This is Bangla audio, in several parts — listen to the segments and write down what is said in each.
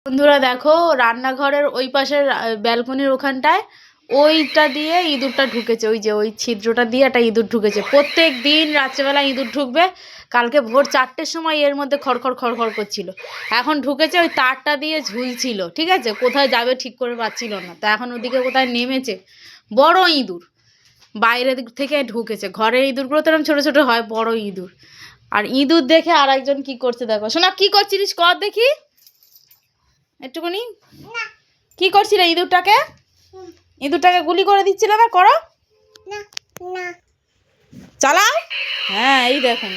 বন্ধুরা দেখো, রান্নাঘরের ওই পাশের ব্যালকনির ওখানটায় ওইটা দিয়ে ইঁদুরটা ঢুকেছে। ওই যে ওই ছিদ্রটা দিয়ে একটা ইঁদুর ঢুকেছে। প্রত্যেক দিন রাত্রেবেলা ইঁদুর ঢুকবে। কালকে ভোর 4টের সময় এর মধ্যে খড়খড় খড়খড় করছিল। এখন ঢুকেছে, ওই তারটা দিয়ে ঝুলছিল। ঠিক আছে, কোথায় যাবে ঠিক করে পাচ্ছিল না, তো এখন ওদিকে কোথায় নেমেছে। বড় ইঁদুর বাইরের দিক থেকে ঢুকেছে। ঘরের ইঁদুরগুলো তো এরকম ছোটো ছোটো হয়, বড় ইঁদুর। আর ইঁদুর দেখে আর একজন কি করছে দেখো। শোনা, কি করছিস কর দেখি একটুখানি। কি করছিলে ইঁদুরটাকে? ইঁদুরটাকে গুলি করে দিচ্ছিল না, করো চালাও। হ্যাঁ, এই দেখুন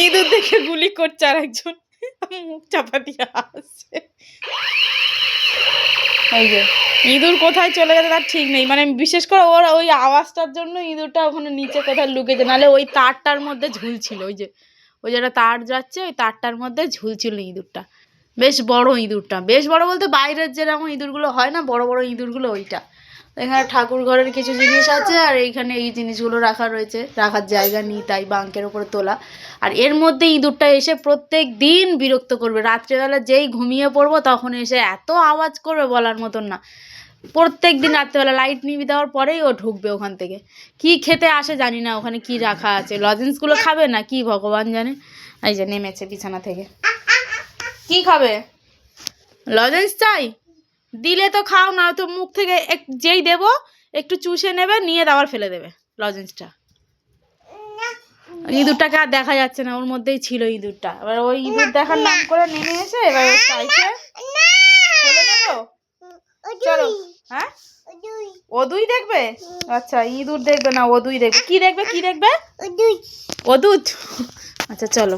ইঁদুর দেখে গুলি করছে আর একজন মুখ চাপা দিয়ে আসছে। ওই যে ইঁদুর কোথায় চলে গেছে তার ঠিক নেই, মানে বিশেষ করে ওর ওই আওয়াজটার জন্য ইঁদুরটা ওখানে নিচে কোথায় লুকেছে, নাহলে ওই তারটার মধ্যে ঝুলছিল। ওই যেটা তার যাচ্ছে ওই তারটার মধ্যে ঝুলছিল ইঁদুরটা। বেশ বড় ইঁদুরটা, বেশ বড় বলতে বাইরের যেরকম ইঁদুরগুলো হয় না, বড় বড় ইঁদুরগুলো ওইটা। এখানে ঠাকুর ঘরের কিছু জিনিস আছে, আর এইখানে এই জিনিসগুলো রাখা রয়েছে, রাখার জায়গা নেই তাই বাঙ্কের ওপরে তোলা। আর এর মধ্যে ইঁদুরটা এসে প্রত্যেক দিন বিরক্ত করবে। রাত্রেবেলা যেই ঘুমিয়ে পড়বো তখন এসে এত আওয়াজ করবে বলার মতন না। প্রত্যেক দিন রাত্রেবেলা লাইট নিভে দেওয়ার পরেই ও ঢুকবে ওখান থেকে। কি খেতে আসে জানি না, ওখানে কি রাখা আছে, লজেন্সগুলো খাবে না কি ভগবান জানে। এই যে নেমেছে বিছানা থেকে। কি খাবে? লজেন্স চাই? দিলে তো খাও, না তো মুখ থেকে যেই দেবো একটু চুষে নেবে, নিয়ে আবার ফেলে দেবে লজেন্সটা। ইঁদুরটাকে আর দেখা যাচ্ছে না, ওর মধ্যেই ছিল ইঁদুরটা। এবার ওই ইঁদুর দেখার নাম করে নেমে এসে এবার চাইছে ফেলে নেবো। চলো। হ্যাঁ, ওদুই দেখবে? আচ্ছা, ইঁদুর দেখবে না, ওদুই দেখবে। কি দেখবে? কি দেখবে? ওদুত। আচ্ছা চলো।